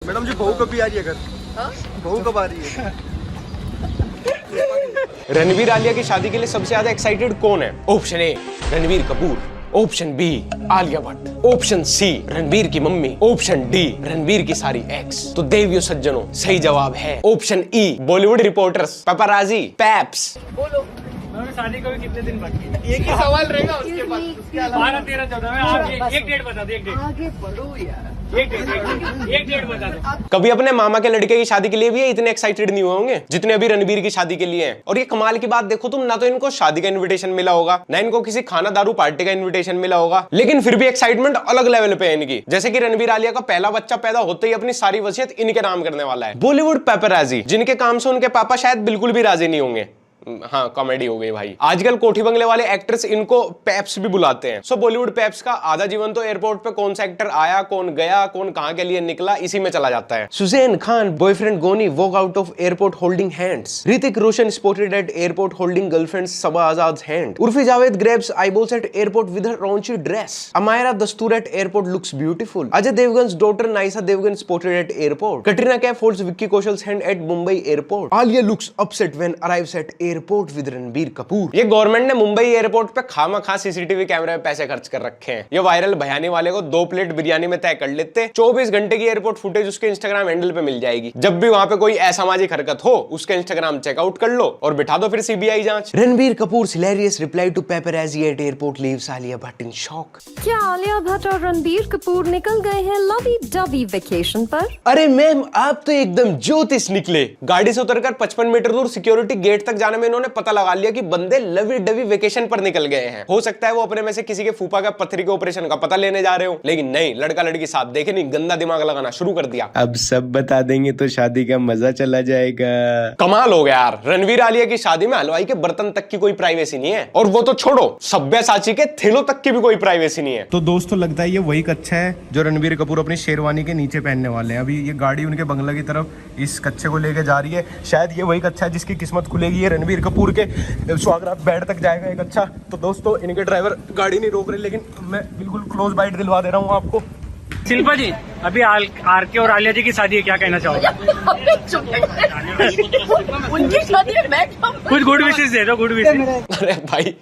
Madam जी बहू कब भी आ रही है घर? बहू कब आ रही है? रणवीर आलिया की शादी के लिए सबसे ज्यादा एक्साइटेड कौन है? Option A Ranbir Kapoor, option B Alia Bhatt, option C Ranbir की मम्मी, ऑप्शन डी रणवीर की सारी एक्स। तो देवियों सज्जनों, सही जवाब है option E Bollywood reporters, paparazzi, paps. बोलो शादी को भी कितने दिन बाकी है? एक ही सवाल रहेगा उसके बाद। 12, 13, 14 में आप एक डेट बता दो। एक डेट आगे बढ़ो यार, एक डेट बता दो। कभी अपने मामा के लड़के की शादी के लिए भी इतने एक्साइटेड नहीं हुए होंगे जितने अभी रणवीर की शादी के लिए हैं। और ये कमाल की बात देखो तुम, ना तो इनको शादी का इनविटेशन मिला होगा, ना इनको किसी खाना दारू पार्टी का इनविटेशन मिला होगा, लेकिन फिर भी एक्साइटमेंट अलग लेवल पे है इनकी। जैसे कि रणवीर आलिया का पहला बच्चा पैदा होते ही अपनी सारी वसीयत इनके नाम करने वाला है। बॉलीवुड पेपराजी, जिनके काम से उनके पापा शायद बिल्कुल भी राजी नहीं होंगे। हाँ, कॉमेडी हो गई भाई। आजकल कोठी बंगले वाले एक्टर्स इनको पैप्स भी बुलाते हैं। सो बॉलीवुड पैप्स का आधा जीवन तो एयरपोर्ट पे कौन सा एक्टर आया, कौन गया, कौन कहां के लिए निकला, इसी में चला जाता है। Sussanne Khan boyfriend Goni walk out of airport holding hands. Hrithik Roshan spotted at airport holding girlfriend Saba Azad hand. Urfi Javed grabs eyeballs at airport with her raunchy dress. Amyra Dastur at airport looks beautiful. Ajay Devgan's daughter Nysa Devgan spotted at airport. Katrina Kaif holds Vicky Kaushal's hand at Mumbai airport. Alia looks upset when arrives at airport with Ranbir Kapoor. ये government ने Mumbai airport पे खामा-खा CCTV कैमरे में पैसे खर्च कर रखे हैं। ये वायरल भयानी वाले को 2 प्लेट बिरयानी में तय कर लेते। 24 घंटे की एयरपोर्ट फुटेज उसके इंस्टाग्राम हैंडल पे मिल जाएगी। जब भी वहां पे कोई असामाजिक हरकत हो, उसका इंस्टाग्राम चेकआउट कर लो और बिठा दो फिर सीबीआई जांच। Ranbir Kapoor hilarious reply to paparazzi at airport leaves Alia Bhatt in shock. क्या आलिया भट्ट और रणबीर कपूर निकल गए हैं लवी डवी वेकेशन पर? अरे मैम, आप तो एकदम ज्योतिष निकले। गाड़ी से उतरकर 55 मीटर दूर सिक्योरिटी गेट तक जाने में इन्होंने पता लगा लिया कि बंदे लवी डवी वेकेशन पर निकल गए हैं। हो सकता है वो अपने में से किसी के फूफा का पथरी के ऑपरेशन का पता लेने जा रहे हो, लेकिन नहीं, लड़का लड़की साथ देखे नहीं, गंदा दिमाग लगाना शुरू कर दिया। अब सब बता देंगे तो शादी का मजा चला जाएगा। कमाल हो गया यार। रणवीर आलिया की शादी में हलवाई के बर्तन तक की कोई प्राइवेसी नहीं है, और वो तो छोड़ो, सब्यसाची के थैलों तक की भी कोई प्राइवेसी नहीं है। तो दोस्तों लगता है ये वही कच्छा है जो रणबीर कपूर अपनी शेरवानी के नीचे पहनने वाले हैं। अभी ये गाड़ी उनके बंगला की तरफ इस कच्छे को लेके जा रही है। शायद ये वही कच्छा है जिसकी किस्मत खुलेगी। ये रणबीर कपूर के स्वागरात बेड तक जाएगा एक अच्छा। तो दोस्तों इनके ड्राइवर गाड़ी नहीं रोक रहे, लेकिन मैं बिल्कुल क्लोज बाइट दिलवा दे रहा हूँ आपको। शिल्पा जी, अभी आरके और आलिया जी की शादी है, क्या कहना चाहोगे? उनकी शादी में मैं कुछ गुड विशेष दे दो, गुड विशेष। अरे भाई,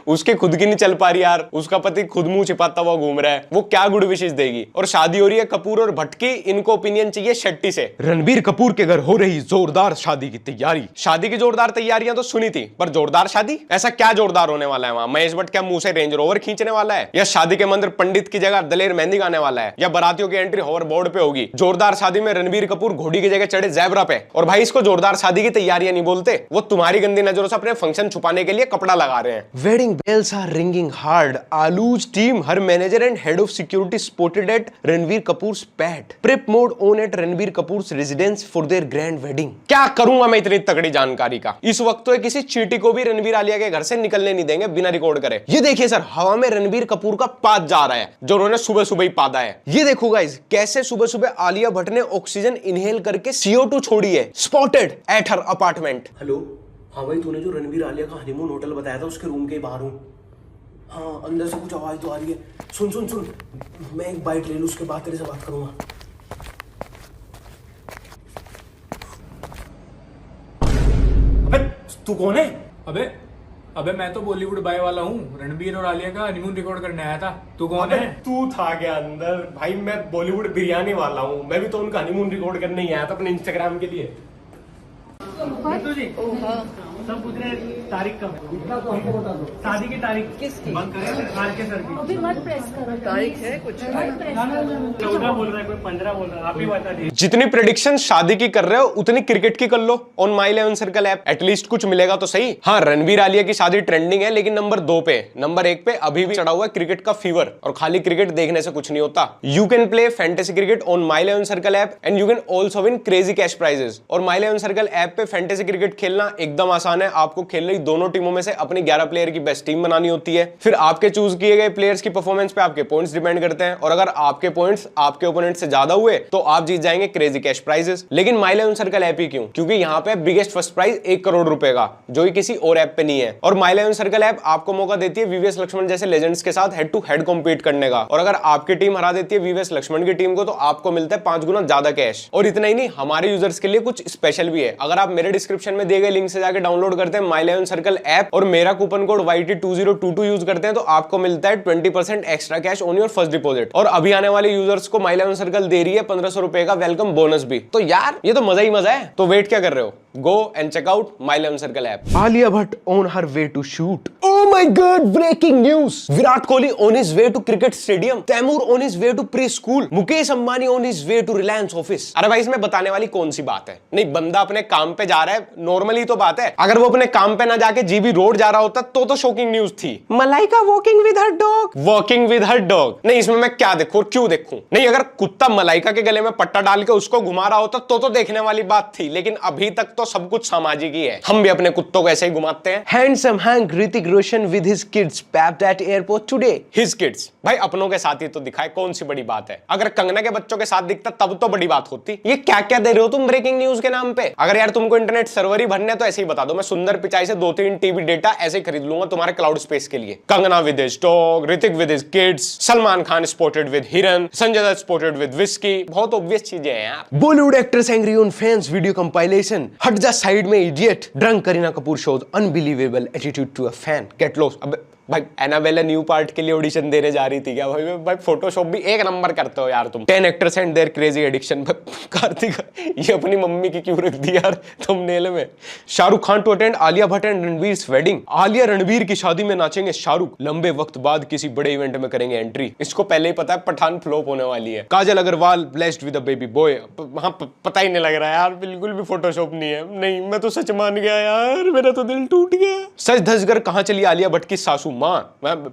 उसके खुद की नहीं चल पा रही यार, उसका पति खुद मुंह छिपाता हुआ घूम रहा है, वो क्या गुड विशेष देगी। और शादी हो रही है कपूर और भट्ट की, इनको ओपिनियन चाहिए शेट्टी से। रणबीर कपूर के घर हो रही जोरदार शादी की तैयारी। शादी की जोरदार तैयारियां तो सुनी थी, पर जोरदार शादी, ऐसा क्या जोरदार होने वाला है वहां? महेश भट्ट क्या मुंह से रेंज रोवर खींचने वाला है, या शादी के मंदिर पंडित की जगह दलेर मेहंदी गाने वाला है, या बारातियों की एंट्री होवर बोर्ड पे होगी? जोरदार शादी में रणबीर कपूर घोड़ी की जगह चढ़े ज़ेब्रा पे। और भाई इसको जोरदार शादी की तैयारियां नहीं बोलते, वो तुम्हारी गंदी नजरों से अपने फंक्शन छुपाने के लिए कपड़ा लगा रहे हैं। Wedding bells are ringing hard. Alu's team, her manager and head of security spotted at Ranveer Kapoor's pad. Prep mode on at Ranveer Kapoor's residence for their grand wedding. क्या करूंगा मैं इतनी तगड़ी जानकारी का? इस वक्त तो किसी चींटी को भी रणवीर आलिया के घर से निकलने नहीं देंगे बिना रिकॉर्ड करे। ये देखिए सर, हवा में रणवीर कपूर का पाद जा रहा है, जो उन्होंने सुबह सुबह ही पादा है। ये देखो गाइस, कैसे सुबह सुबह आलिया भट्ट ने ऑक्सीजन इनहेल करके CO2 छोड़ी है। Spotted at her apartment. Hello, हाँ भाई, तूने जो रणवीर आलिया का हनीमून होटल बताया था उसके रूम के बाहर हूँ। हाँ, अंदर से कुछ आवाज तो आ रही है। सुन सुन सुन, मैं एक बाइट ले लूं, उसके बाद तेरे से बात करूंगा। अबे तू कौन है? अबे मैं तो बॉलीवुड बाय वाला हूँ। रणबीर और आलिया का हनीमून रिकॉर्ड करने आया था। तू कौन है? तू था क्या अंदर? भाई मैं बॉलीवुड बिरयानी वाला हूँ, मैं भी तो उनका हनीमून रिकॉर्ड करने ही आया था अपने इंस्टाग्राम के लिए। जी सब पूछ रहे हैं तारीख कब है? शादी की तारीख किसकी? आरके सर की। अभी मत प्रेस करो, तारीख है कुछ 14 बोल रहा है, कोई 15 बोल रहा है, आप ही बता दीजिए। जितनी प्रेडिक्शन शादी की कर रहे हो उतनी क्रिकेट की कर लो on my 11 circle app, at least कुछ मिलेगा तो सही। हाँ, रणबीर आलिया की शादी ट्रेंडिंग है, लेकिन नंबर 2 पे, नंबर 1 पे अभी भी चढ़ा हुआ है क्रिकेट का फीवर। और खाली क्रिकेट देखने से कुछ नहीं होता। You can play fantasy cricket on my 11 circle app and you can also win crazy cash prices. और माई 11 सर्कल ऐप पे फैंटेसी क्रिकेट खेलना एकदम आसान प्लान है, आपको खेल रही दोनों टीमों में से अपनी 11 प्लेयर की बेस्ट टीम बनानी होती है। फिर आपके चूज किए गए प्लेयर्स की परफॉर्मेंस पे आपके पॉइंट्स डिपेंड करते हैं, और अगर आपके पॉइंट्स आपके ओपोनेंट से ज्यादा हुए तो आप जीत जाएंगे क्रेजी कैश प्राइजेस। लेकिन माई इलेवन सर्कल ऐप ही क्यों? क्योंकि यहाँ पे बिगेस्ट फर्स्ट प्राइज 1 करोड़ रुपए का, जो ही किसी और ऐप पे नहीं है। और माई इलेवन सर्कल ऐप आपको मौका देती है वीवीएस लक्ष्मण जैसे लेजेंड्स के साथ हेड टू हेड कॉम्पीट करने का, और अगर आपकी टीम हरा देती है वीवीएस लक्ष्मण की टीम को तो आपको मिलता है 5 गुना ज्यादा कैश। और इतना ही नहीं, हमारे यूजर्स के लिए कुछ स्पेशल भी है। अगर आप मेरे डिस्क्रिप्शन में दिए गए लिंक से जाकर डाउनलोड करते हैं माई इलेवन सर्कल ऐप और मेरा कूपन कोड YT2022 यूज करते हैं तो आपको मिलता है 20% extra cash on your first deposit. और अभी आने वाले यूजर्स को माई इलेवन सर्कल दे रही है 1500 रुपए का वेलकम बोनस भी। तो यार ये तो मजा ही मजा है। तो वेट क्या कर रहे हो? Go and check out My 11 Circle app. Alia Bhatt on her way to shoot. Oh my God! Breaking news! Virat Kohli on his way to cricket stadium. Taimur on his way to preschool. Mukesh Ambani on his way to Reliance office. अरे भाई इसमें बताने वाली कौन सी बात है? नहीं, बंदा अपने काम पे जा रहा है, नॉर्मली तो बात है। अगर वो अपने काम पे ना जाके जीबी रोड जा रहा होता तो शॉकिंग न्यूज थी। Malaika walking with her dog. Walking with her dog. नहीं, इसमें मैं क्या देखूं, क्यों देखूं? नहीं, अगर कुत्ता मलाइका के गले में पट्टा डाल के उसको घुमा रहा होता तो देखने वाली बात थी, लेकिन अभी तक तो सब कुछ सामाजिक ही है। हम भी अपने कुत्तों को ऐसे ही घुमाते हैं। Handsome Hank Hrithik Roshan with his kids packed at airport today. His kids, भाई अपनों के साथ ही तो दिखाए, कौन सी बड़ी बात है? अगर कंगना के बच्चों के साथ दिखता तब तो बड़ी बात होती। ये क्या क्या दे रहे हो तुम ब्रेकिंग न्यूज के नाम पे? अगर यार तुमको इंटरनेट सर्वर ही भरने तो ऐसे ही बता दो, मैं सुंदर पिचाई से 2-3 टीबी डेटा ऐसे ही खरीद लूंगा तुम्हारे क्लाउड स्पेस के लिए। Kangana with his dog, Hrithik with his kids, Salman Khan spotted with हिरन, Sanjay Dutt spotted with whisky. बहुत ऑब्वियस चीजें हैं यार। Bollywood actress angry on fans video compilation. हट जा साइड में idiot. Drunk Kareena Kapoor shows unbelievable attitude to a fan. Get lost. अबे भाई एनाबेला न्यू पार्ट के लिए ऑडिशन देने जा रही थी क्या? भाई फोटोशॉप भी एक नंबर करते हो यार तुम। 10 actors and their crazy addiction. Kartik ये अपनी मम्मी की क्यों रख दी यार थंबनेल में? Shahrukh Khan to attend Alia Bhatt and Ranbir's wedding. Alia Ranbir की शादी में नाचेंगे शाहरुख। लंबे वक्त बाद किसी बड़े इवेंट में करेंगे एंट्री। इसको पहले ही पता है पठान फ्लॉप होने वाली है। Kajal Aggarwal blessed with a baby boy. हाँ पता ही नहीं लग रहा है यार, बिल्कुल भी फोटोशॉप नहीं है। नहीं, मैं तो सच मान गया यार, मेरा तो दिल टूट गया। सच धज कर कहां चली आलिया भट्ट की सासू माँ?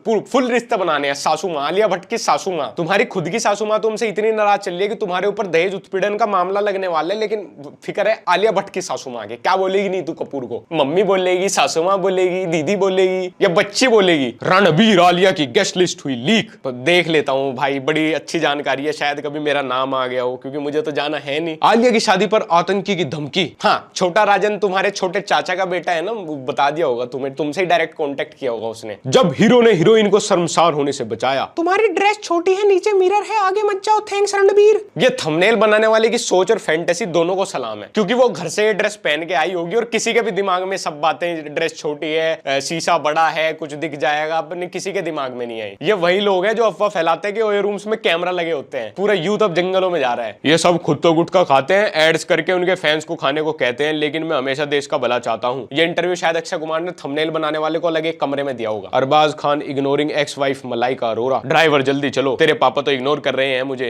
फुल रिश्ता बनाने हैं। सासू माँ, आलिया भट्ट की सासू माँ। तुम्हारी खुद की सासू माँ तुमसे इतनी नाराज चल रही है कि तुम्हारे ऊपर दहेज उत्पीड़न का मामला लगने वाला है, लेकिन फिक्र है आलिया भट्ट की सासू माँ के। क्या बोलेगी नीतू कपूर को? मम्मी बोलेगी, सासू माँ बोलेगी, दीदी बोलेगी या बच्ची बोलेगी? रणबीर आलिया की गेस्ट लिस्ट हुई लीक। तो देख लेता हूँ भाई, बड़ी अच्छी जानकारी है, शायद कभी मेरा नाम आ गया हो, क्योंकि मुझे तो जाना है नहीं। आलिया की शादी पर आतंकी की धमकी। हाँ, छोटा राजन तुम्हारे छोटे चाचा का बेटा है ना, बता दिया होगा तुम्हें, तुमसे ही डायरेक्ट कॉन्टेक्ट किया होगा उसने। जब हीरो ने हीरोइन को शर्मसार होने से बचाया। तुम्हारी ड्रेस छोटी है, नीचे मिरर है, आगे मत जाओ, थैंक्स रणबीर। ये थंबनेल बनाने वाले की सोच और फैंटेसी दोनों को सलाम है, क्योंकि वो घर से ये ड्रेस पहन के आई होगी और किसी के भी दिमाग में सब बातें, ड्रेस छोटी है, शीशा बड़ा है, कुछ दिख जाएगा, अपने किसी के दिमाग में नहीं आई। ये वही लोग हैं जो अफवाह फैलाते हैं कि ओए रूम्स में कैमरा लगे होते हैं, पूरा यूथ अब जंगलों में जा रहा है। ये सब खुद तो गुटखा खाते हैं, एड्स करके उनके फैंस को खाने को कहते हैं, लेकिन मैं हमेशा देश का भला चाहता हूँ। ये इंटरव्यू शायद अक्षय कुमार ने थंबनेल बनाने वाले को अलग एक कमरे में दिया होगा। Arbaaz Khan ignoring ex wife Malaika Arora. Driver जल्दी चलो, तेरे पापा तो इग्नोर कर रहे हैं मुझे।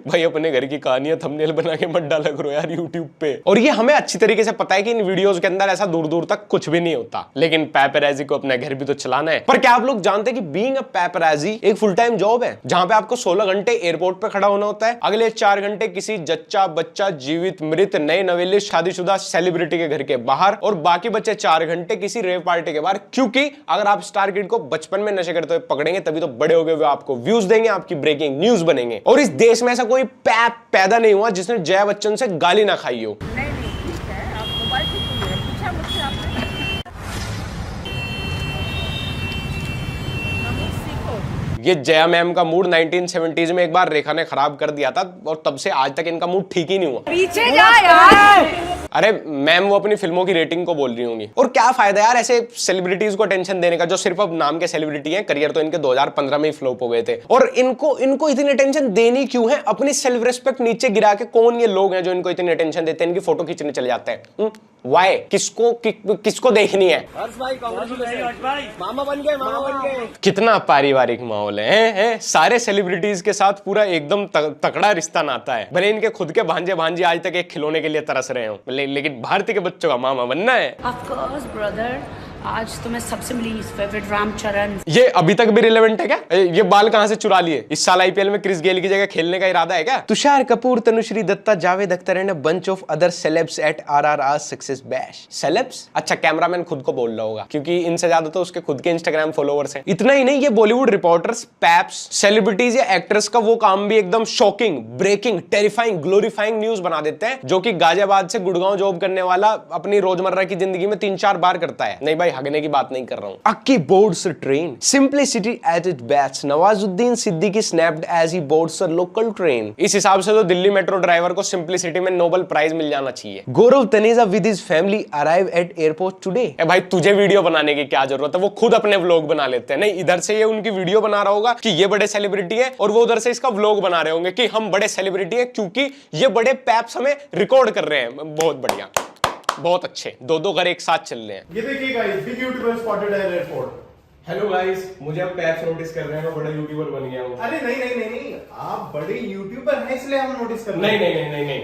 भाई अपने घर की कहानियां थंबनेल बना के मत डाला करो यार यूट्यूब पे। और ये हमें अच्छी तरीके से पता है कि इन वीडियोस के अंदर ऐसा दूर दूर तक कुछ भी नहीं होता, लेकिन पैपराजी को अपना घर भी तो चलाना है। पर क्या आप लोग जानते हैं कि बीइंग अ पैपराजी एक फुल टाइम जॉब है, जहां पे आपको 16 घंटे एयरपोर्ट पे खड़ा होना होता है, अगले 4 घंटे किसी जच्चा बच्चा जीवित मृत नए नवेले शादीशुदा सेलिब्रिटी के घर के बाहर, और बाकी बचे 4 घंटे किसी रेव पार्टी के बाहर। क्योंकि अगर आप स्टार किड को बचपन में नशे करते हुए पकड़ेंगे तभी तो बड़े हो गए वो आपको व्यूज देंगे, आपकी ब्रेकिंग न्यूज बनेंगे। और इस देश में ऐसा कोई पैप पैदा नहीं हुआ जिसने जया बच्चन से गाली ना खाई हो। नहीं ठीक है, आप मोबाइल से पूछा मुझसे आपने। ये जया मैम का मूड 1970s में एक बार रेखा ने खराब कर दिया था, और तब से आज तक इनका मूड ठीक ही नहीं हुआ। पीछे जा यार। अरे मैम वो अपनी फिल्मों की रेटिंग को बोल रही होंगी। और क्या फायदा यार ऐसे सेलिब्रिटीज को टेंशन देने का, जो सिर्फ अब नाम के सेलिब्रिटी हैं, करियर तो इनके 2015 में ही फ्लॉप हो गए थे। और इनको इतनी टेंशन देनी क्यों है? अपनी सेल्फ रिस्पेक्ट नीचे गिरा के कौन ये लोग हैं जो इनको इतनी टेंशन देते हैं, इनकी फोटो खींचने चले जाते हैं? वाई? किसको देखनी है? मामा बन गए। कितना पारिवारिक माहौल है? सारे सेलिब्रिटीज के साथ पूरा एकदम तकड़ा रिश्ता नाता है। भले इनके खुद के भांजे भांजी आज तक एक खिलौने के लिए तरस रहे हो, लेकिन भारती के बच्चों का मामा बनना है। Of course, brother. आज तो मैं सबसे मिली फेवरेट रामचरण। ये अभी तक भी रिलेवेंट है क्या? ये बाल कहां से चुरा लिए? इस साल आईपीएल में क्रिस गेल की जगह खेलने का इरादा है क्या? Tusshar Kapoor, Tanushree Dutta, Javed Akhtar and a bunch of other celebs at RRR success bash. Celebs? अच्छा, कैमरामैन खुद को बोल रहा होगा क्योंकि इनसे ज्यादा तो उसके खुद के इंस्टाग्राम फॉलोअर्स हैं। इतना ही नहीं, ये बॉलीवुड रिपोर्टर्स, पैप्स, सेलिब्रिटीज या एक्टर्स का वो काम भी एकदम shocking, breaking, terrifying, glorifying news बना देते हैं, जो कि गाजियाबाद से गुड़गांव जॉब करने वाला अपनी रोजमर्रा की जिंदगी में 3-4 बार करता है। नहीं भाई, हगने की बात नहीं कर रहा हूं। Akki boards train, simplicity at its best. Nawazuddin Siddiqui snapped as he boards a local train. इस हिसाब से तो दिल्ली मेट्रो ड्राइवर को सिंप्लिसिटी में नोबेल प्राइज मिल जाना चाहिए। Gaurav Taneja with his family arrive at airport today. भाई तुझे वीडियो बनाने की क्या जरूरत है? वो खुद अपने व्लॉग बना लेते हैं। नहीं, इधर से ये उनकी वीडियो बना रहा होगा कि ये बड़े सेलिब्रिटी है, और वो उधर से इसका व्लॉग बना रहे होंगे कि हम बड़े सेलिब्रिटी है क्योंकि ये बड़े पैप्स हमें रिकॉर्ड कर रहे हैं। बहुत बढ़िया, बहुत अच्छे। दो घर एक साथ चल रहे हैं। ये देखिए guys, big YouTuber spotted at airport. Hello guys, मुझे अब पैप्स नोटिस कर रहे हैं, मैं बड़ा यूट्यूबर बन गया हूँ। अरे नहीं, आप बड़े यूट्यूबर हैं इसलिए हम नोटिस कर रहे हैं। नहीं,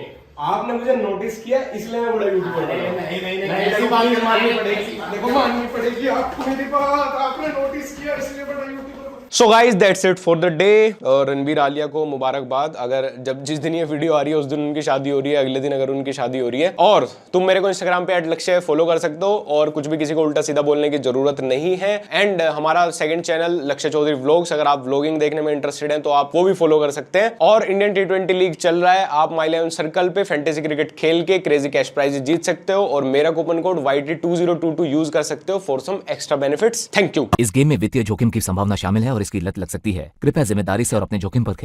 आपने मुझे नोटिस किया इसलिए मैं बड़ा यूट्यूबर बना। नहीं, ऐसी बात माननी पड़ेगी। देखो, माननी पड़ेगी आपको मेरी बात। आपने नोटिस किया इसलिए बड़ा YouTuber. So guys, that's it for the day. और रणबीर आलिया को मुबारकबाद। अगर जिस दिन ये वीडियो आ रही है उस दिन उनकी शादी हो रही है, अगले दिन अगर उनकी शादी हो रही है। और तुम मेरे को इंस्टाग्राम पे @लक्ष्य फॉलो कर सकते हो, और कुछ भी किसी को उल्टा सीधा बोलने की जरूरत नहीं है। एंड हमारा सेकंड चैनल लक्ष्य चौधरी व्लॉग्स, अगर आप व्लॉगिंग देखने में इंटरेस्टेड हैं तो आप वो भी फॉलो कर सकते हैं। और इंडियन T20 लीग चल रहा है, आप माई 11 सर्कल पे फैंटेसी क्रिकेट खेल के क्रेजी कैश प्राइज जीत सकते हो, और मेरा कूपन कोड YT2022 यूज कर सकते हो for some extra benefits. Thank you. इस गेम में वित्तीय जोखिम की संभावना शामिल है और इसकी लत लग सकती है। कृपया जिम्मेदारी से और अपने जोखिम पर